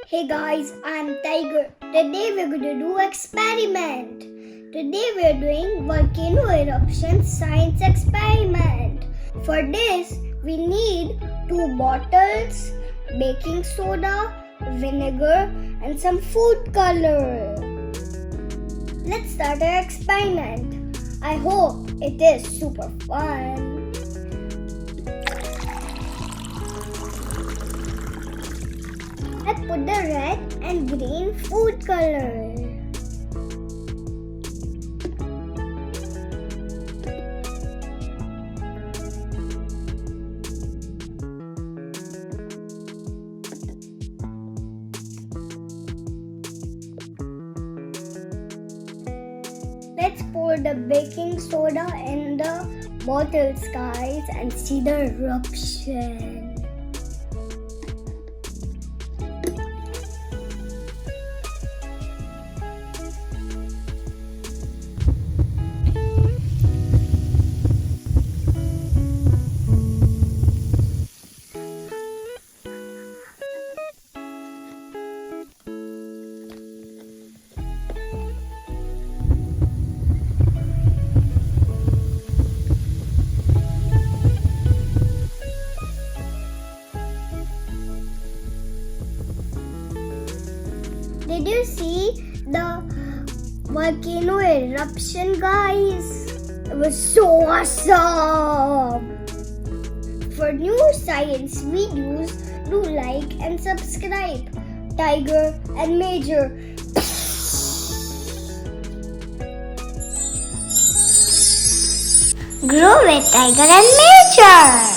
Hey guys, I'm Tiger. Today we're going to do experiment. Today we're doing volcano eruption science experiment. For this, we need 2 bottles, baking soda, vinegar and some food color. Let's start our experiment. I hope it is super fun. I put the red and green food color. Let's pour the baking soda in the bottles, guys, and see the eruption. Did you see the volcano eruption, guys? It was so awesome! For new science videos, do like and subscribe. Tiger and Major. Grow with Tiger and Major.